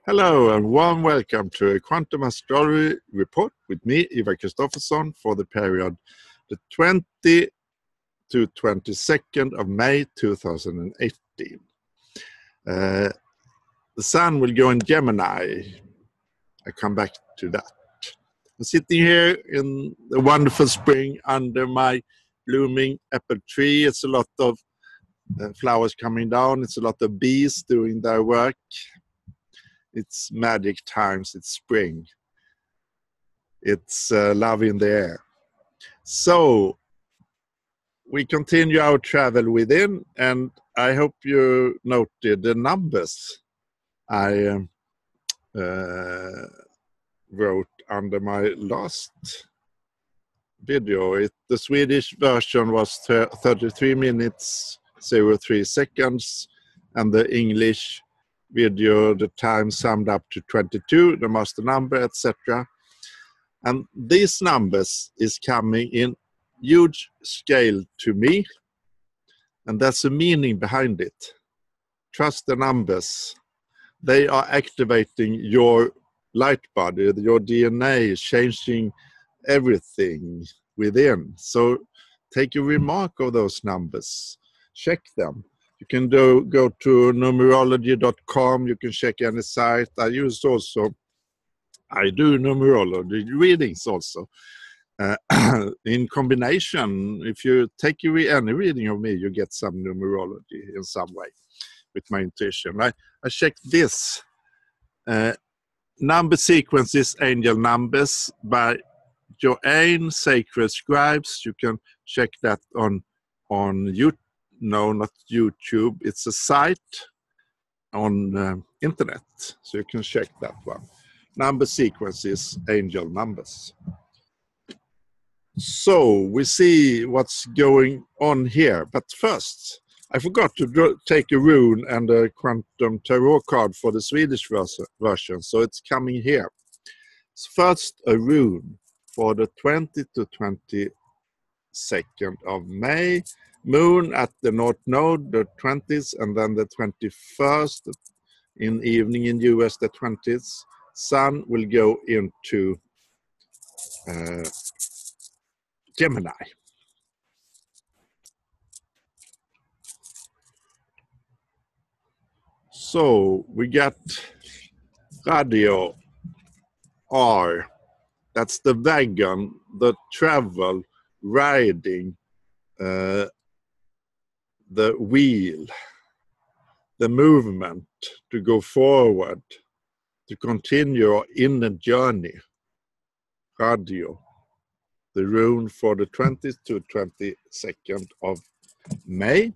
Hello and warm welcome to a Qvantum Astrology report with me, Ivar Kristoffersson, for the period the 20 to 22nd of May 2018. The sun will go in Gemini. I come back to that. I'm sitting here in the wonderful spring under my blooming apple tree. It's a lot of flowers coming down. It's a lot of bees doing their work. It's magic times, it's spring. It's love in the air. So we continue our travel within, and I hope you noted the numbers I wrote under my last video. The Swedish version was 33 minutes, 03 seconds, and the English video, the time summed up to 22, the master number, etc. And these numbers is coming in huge scale to me, and that's the meaning behind it. Trust the numbers. They are activating your light body, your DNA, changing everything within. So take a remark of those numbers, check them. You can go to numerology.com, you can check any site. I do numerology readings also. In combination, if you take any reading of me, you get some numerology in some way with my intuition. I checked this. Number sequences, angel numbers by Joanne Sacred Scribes. You can check that on YouTube. No, not YouTube. It's a site on internet, so you can check that one. Number sequences, angel numbers. So we see what's going on here. But first, I forgot to take a rune and a quantum tarot card for the Swedish version, so it's coming here. So first, a rune for the 20 to 22nd of May. Moon at the North Node, the 20th, and then the 21st in evening in US, the 20th. Sun will go into Gemini. So we got radio R. That's the wagon, the travel, riding, the wheel, the movement, to go forward, to continue in the journey. Radio, the rune for the 20th to 22nd of May.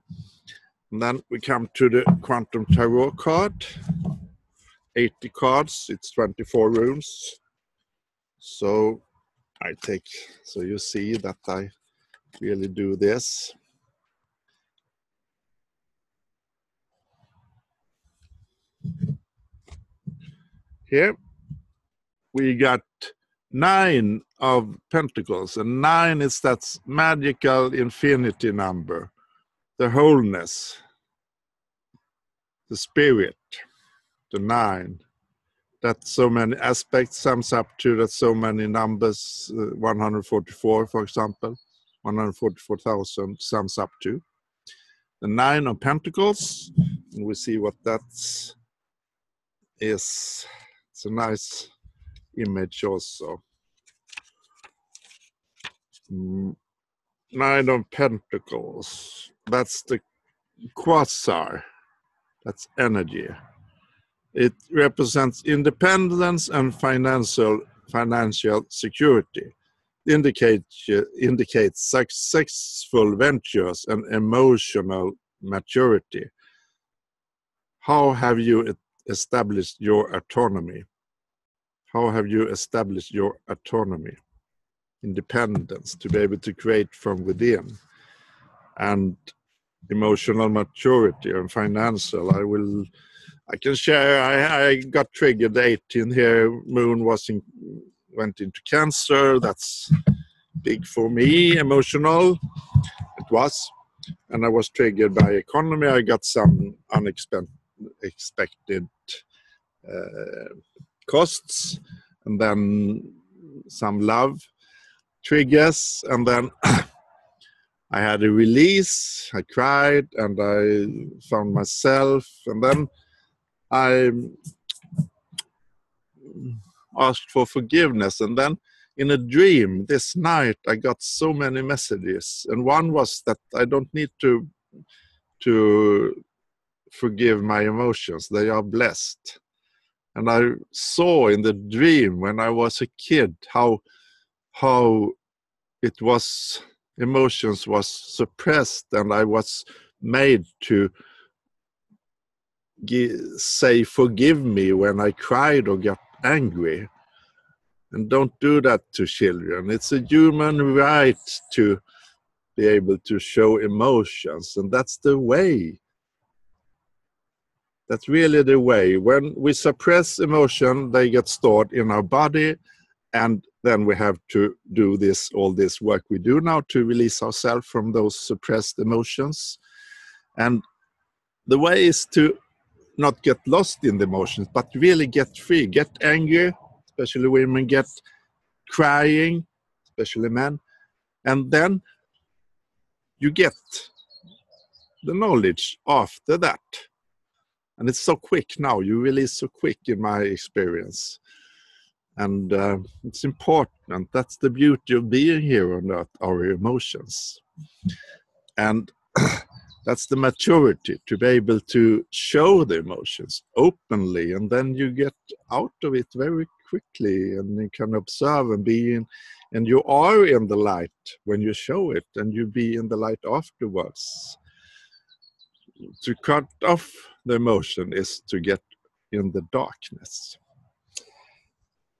And then we come to the Quantum Tarot card. 80 cards, it's 24 runes. So you see that I really do this. Here we got 9 of Pentacles, and 9 is that magical infinity number, the wholeness, the spirit, the 9. That so many aspects sums up to that so many numbers, 144 for example, 144,000 sums up to. The 9 of Pentacles, and we see what that is. It's a nice image also. 9 of Pentacles, that's the quasar, that's energy. It represents independence and financial security. Indicates successful ventures and emotional maturity. How have you established your autonomy? How have you established your autonomy? Independence, to be able to create from within. And emotional maturity and financial. I can share, I got triggered 18 here. Moon went into Cancer. That's big for me, emotional. It was. And I was triggered by economy. I got some unexpected costs, and then some love triggers, and then I had a release. I cried and I found myself, and then I asked for forgiveness, and then in a dream this night I got so many messages, and one was that I don't need to forgive my emotions, they are blessed. And I saw in the dream when I was a kid how it was, emotions was suppressed, and I was made to say forgive me when I cried or got angry. And don't do that to children. It's a human right to be able to show emotions, and that's the way. That's really the way. When we suppress emotion, they get stored in our body, and then we have to do all this work we do now to release ourselves from those suppressed emotions. And the way is to not get lost in the emotions, but really get free, get angry, especially women, get crying, especially men, and then you get the knowledge after that. And it's so quick now, you release so quick in my experience. And it's important. That's the beauty of being here on Earth, our emotions. And that's the maturity, to be able to show the emotions openly, and then you get out of it very quickly, and you can observe and be in, and you are in the light when you show it, and you be in the light afterwards. To cut off the emotion is to get in the darkness,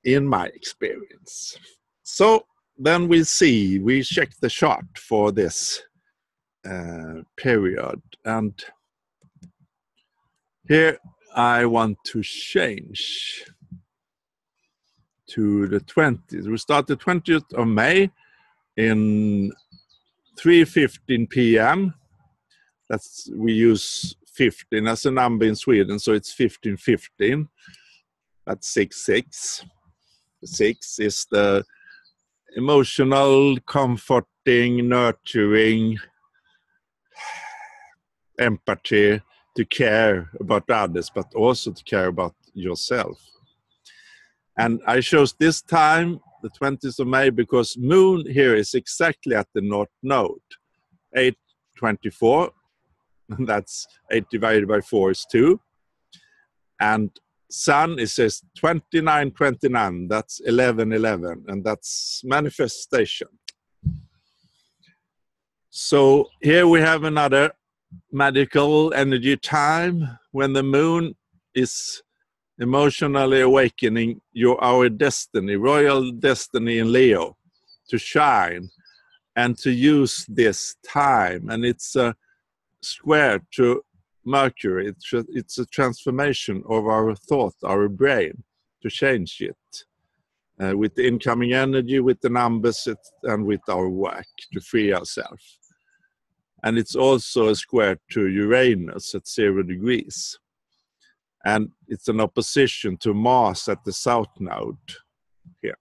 in my experience. So then we check the chart for this period, and here I want to change to the 20th. We start the 20th of May in 3:15 p.m. We use 15 as a number in Sweden, so it's 15:15. That's 6/6. 6 is the emotional, comforting, nurturing, empathy, to care about others, but also to care about yourself. And I chose this time, the 20th of May, because moon here is exactly at the north node, 8:24. That's 8 divided by 4 is 2. And sun is 29:29. That's 11:11, and that's manifestation. So here we have another magical energy time when the moon is emotionally awakening our destiny, royal destiny in Leo, to shine and to use this time. And it's a square to Mercury. It's a transformation of our thought, our brain, to change it with the incoming energy, with the numbers, and with our work to free ourselves. And it's also a square to Uranus at 0 degrees. And it's an opposition to Mars at the south node here.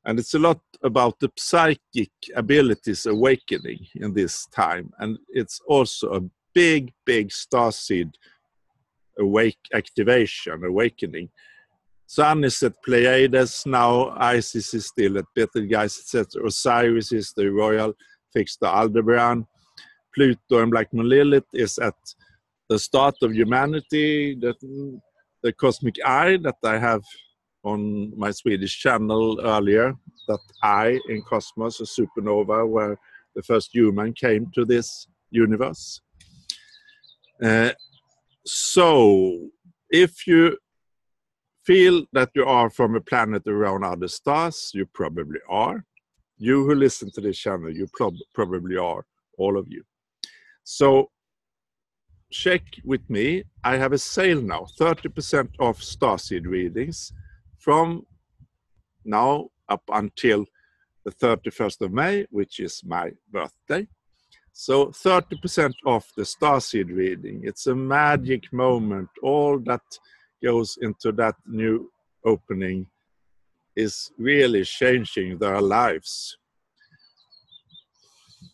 And it's a lot about the psychic abilities awakening in this time. And it's also a big, big starseed awakening. Sun is at Pleiades now, Isis is still at Betelgeuse, etc. Osiris is the royal fixed to Aldebaran. Pluto and Black Moon Lilith is at the start of humanity, the cosmic eye that I have on my Swedish channel earlier, that eye in cosmos, a supernova where the first human came to this universe. So if you feel that you are from a planet around other stars, you probably are. You who listen to this channel, you probably are, all of you. So check with me. I have a sale now, 30% off starseed readings from now up until the 31st of May, which is my birthday. So 30% off the starseed reading. It's a magic moment. All that goes into that new opening is really changing their lives.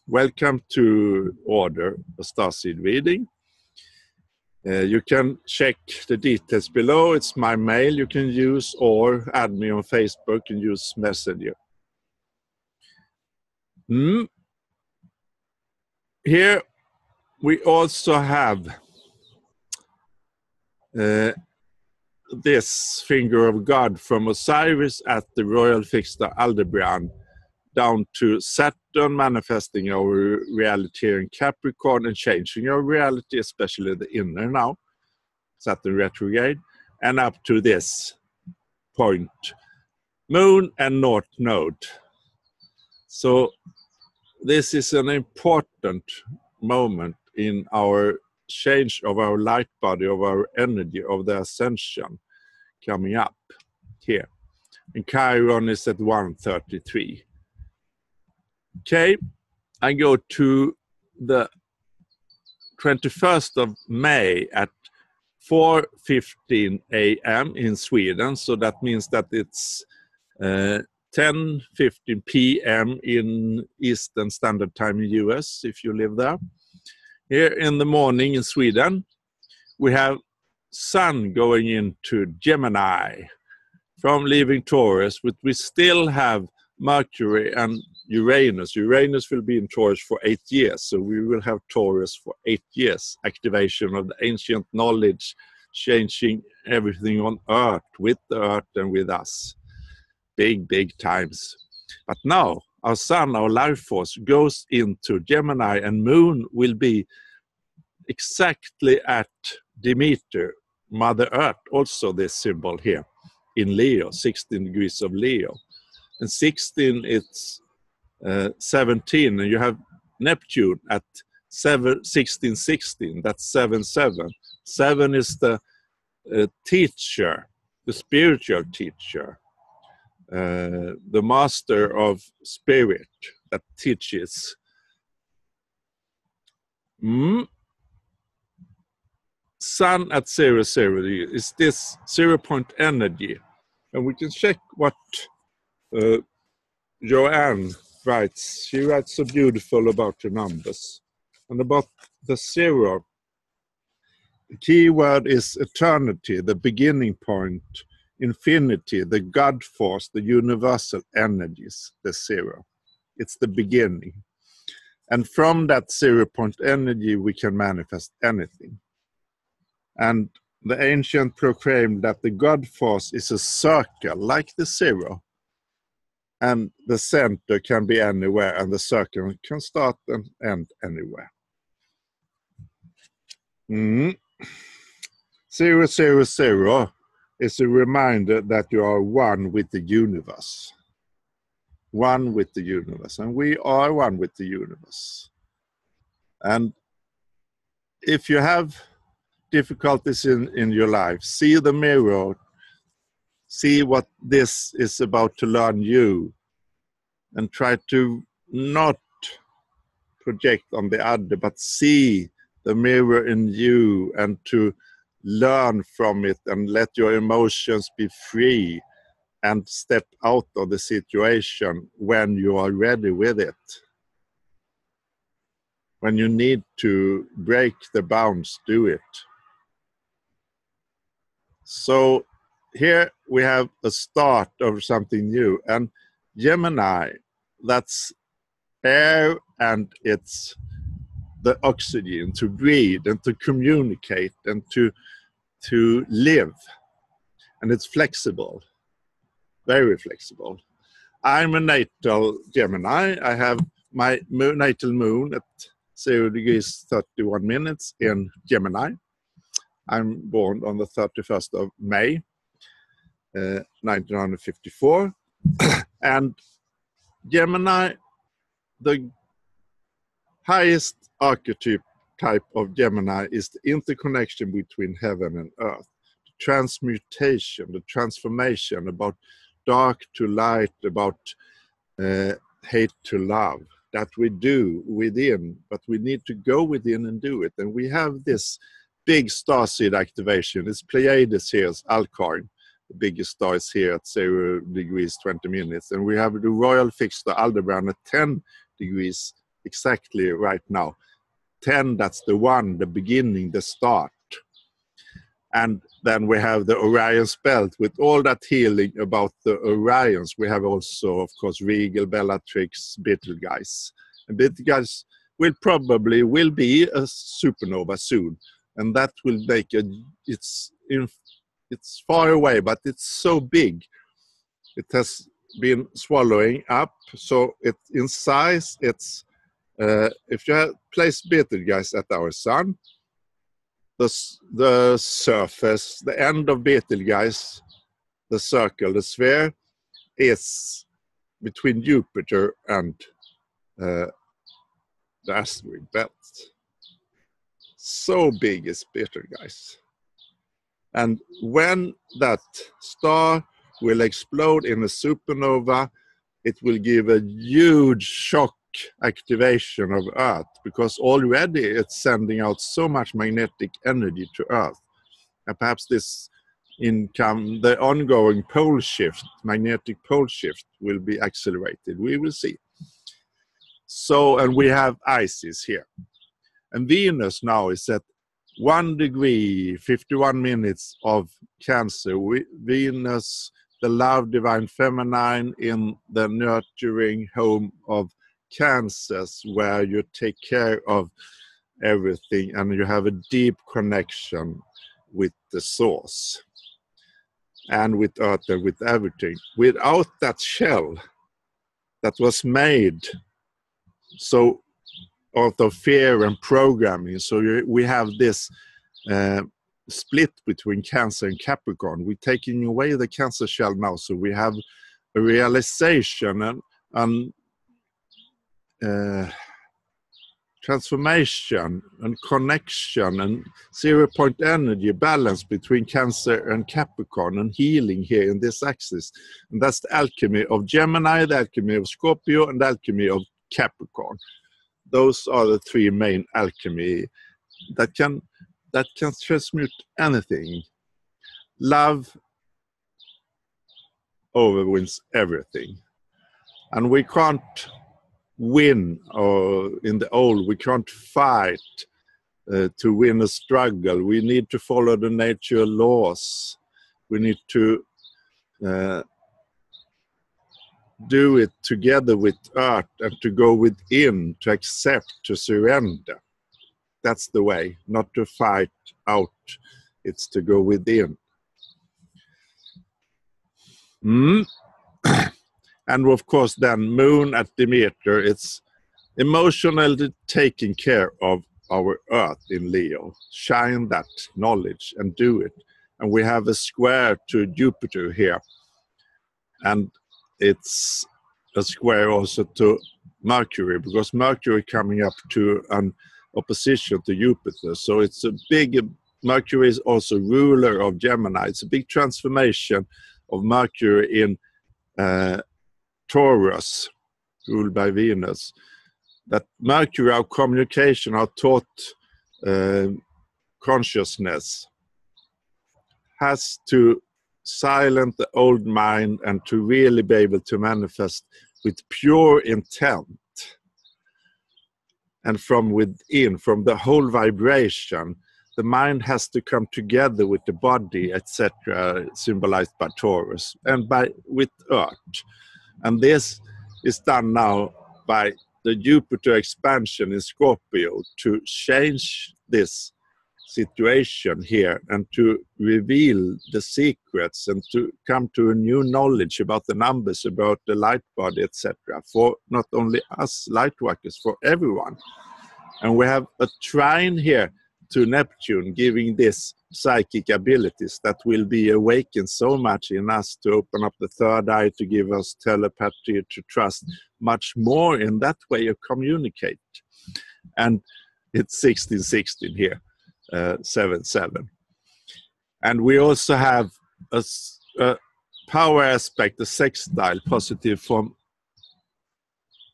Welcome to order a Starseed reading. You can check the details below. It's my mail you can use, or add me on Facebook and use Messenger. Here we also have this finger of God from Osiris at the royal fixture Aldebaran down to Saturn manifesting our reality here in Capricorn and changing our reality, especially the inner now, Saturn retrograde, and up to this point, Moon and North Node. So this is an important moment in our change of our light body, of our energy, of the ascension coming up here. And Chiron is at 133. Okay, I go to the 21st of May at 4:15 a.m. in Sweden. So that means that it's 10:15 p.m. in Eastern Standard Time in US, if you live there. Here in the morning in Sweden, we have Sun going into Gemini from leaving Taurus, but we still have Mercury and Uranus. Uranus will be in Taurus for 8 years, so we will have Taurus for 8 years. Activation of the ancient knowledge, changing everything on Earth, with the Earth and with us. Big, big times. But now, our Sun, our life force, goes into Gemini, and Moon will be exactly at Demeter, Mother Earth, also this symbol here, in Leo, 16 degrees of Leo. And 16, it's 17, and you have Neptune at 16, that's 7. 7 is the teacher, the spiritual teacher, the master of spirit that teaches. Sun at 0 is this 0-point energy, and we can check what Joanne writes. She writes so beautiful about the numbers and about the 0. The key word is eternity, the beginning point, infinity, the God force, the universal energies, the 0. It's the beginning. And from that 0-point energy, we can manifest anything. And the ancient proclaimed that the God force is a circle, like the 0. And the center can be anywhere, and the circle can start and end anywhere. 000 is a reminder that you are one with the universe. One with the universe. And we are one with the universe. And if you have difficulties in your life, see the mirror, see what this is about to learn you, and try to not project on the other, but see the mirror in you and to learn from it and let your emotions be free and step out of the situation when you are ready with it. When you need to break the bounds, do it. So here we have a start of something new. And Gemini, that's air, and it's the oxygen to breathe and to communicate and to live. And it's flexible, very flexible. I'm a natal Gemini. I have my natal moon at 0 degrees 31 minutes in Gemini. I'm born on the 31st of May, 1954. And Gemini, the highest archetype type of Gemini is the interconnection between heaven and earth. The transmutation, the transformation, about dark to light, about hate to love, that we do within, but we need to go within and do it. And we have this big starseed activation. It's Pleiades here, it's Alcarn. The biggest star is here at 0 degrees 20 minutes. And we have the royal fixed star Aldebaran at 10 degrees exactly right now. 10, that's the one, the beginning, the start. And then we have the Orion's belt with all that healing about the Orions. We have also, of course, Regal, Bellatrix, Betelgeuse. And Betelgeuse will be a supernova soon. And that will make it's far away, but it's so big. It has been swallowing up. So in size, it's if you place Betelgeuse at our sun, the surface, the end of Betelgeuse, the circle, the sphere, is between Jupiter and the asteroid belt. So big is Betelgeuse. And when that star will explode in a supernova, it will give a huge shock activation of Earth, because already it's sending out so much magnetic energy to Earth. And perhaps the ongoing pole shift, magnetic pole shift, will be accelerated. We will see. So, and we have Isis here. And Venus now is at 1 degree, 51 minutes of Cancer. Venus, the love, divine feminine, in the nurturing home of Cancers, where you take care of everything and you have a deep connection with the source and with Earth and with everything. Without that shell that was made so out of fear and programming, so we have this split between Cancer and Capricorn. We're taking away the Cancer shell now, so we have a realization and transformation and connection and 0-point energy balance between Cancer and Capricorn, and healing here in this axis. And that's the alchemy of Gemini, the alchemy of Scorpio, and the alchemy of Capricorn. Those are the three main alchemy that can transmute anything. Love overwins everything. And we can't win, or in the old, we can't fight to win a struggle. We need to follow the natural laws. We need to do it together with Earth, and to go within, to accept, to surrender. That's the way, not to fight out. It's to go within. And of course then Moon at Demeter, it's emotionally taking care of our Earth in Leo. Shine that knowledge and do it. And we have a square to Jupiter here. And it's a square also to Mercury, because Mercury coming up to an opposition to Jupiter. So it's a big, Mercury is also ruler of Gemini. It's a big transformation of Mercury in Taurus, ruled by Venus. That Mercury, our communication, our thought consciousness, has to silence the old mind and to really be able to manifest with pure intent. And from within, from the whole vibration, the mind has to come together with the body, etc., symbolized by Taurus, and with Earth. And this is done now by the Jupiter expansion in Scorpio to change this situation here and to reveal the secrets and to come to a new knowledge about the numbers, about the light body, etc., for not only us light workers, for everyone. And we have a trine here to Neptune, giving this psychic abilities that will be awakened so much in us, to open up the third eye, to give us telepathy, to trust much more in that way of communicate. And it's 1616 here, 7-7. And we also have a power aspect, a sextile positive from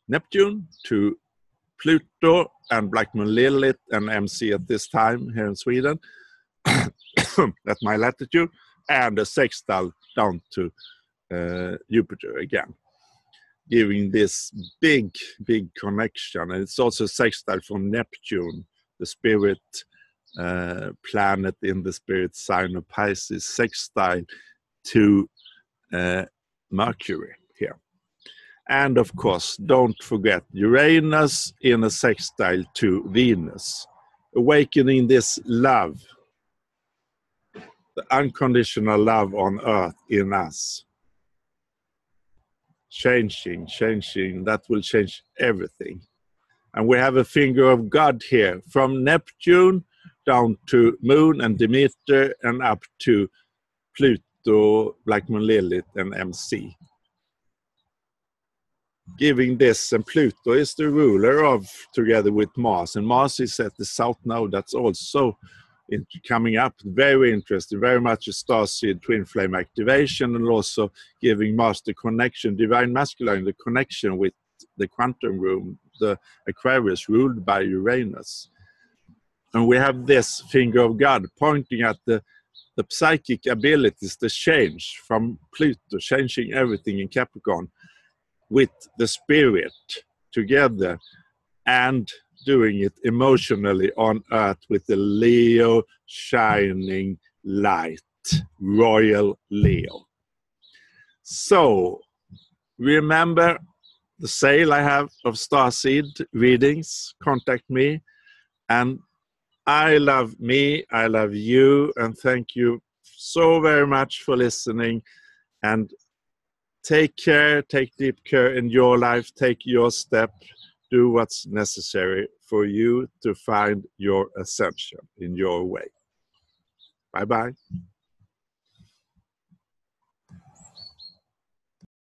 Neptune to Pluto and Black Moon Lilith and MC at this time here in Sweden at my latitude, and a sextile down to Jupiter again, giving this big connection. And it's also sextile from Neptune, the spirit planet in the spirit sign of Pisces, sextile to Mercury here. And of course, don't forget Uranus in a sextile to Venus, awakening this love, the unconditional love on earth in us. Changing, that will change everything. And we have a finger of God here, from Neptune down to Moon and Demeter and up to Pluto, Black Moon Lilith and MC. Giving this, and Pluto is the ruler of, together with Mars, and Mars is at the south node. That's also coming up, very interesting, very much a starseed twin flame activation, and also giving Mars the connection, divine masculine, the connection with the quantum room, the Aquarius ruled by Uranus. And we have this finger of God pointing at the psychic abilities, the change from Pluto, changing everything in Capricorn, with the spirit together, and doing it emotionally on earth with the Leo shining light, royal Leo. So remember the sale I have of Starseed readings. Contact me, and I love me, I love you, and thank you so very much for listening. And take care, take deep care in your life, take your step, do what's necessary for you to find your ascension in your way. Bye-bye.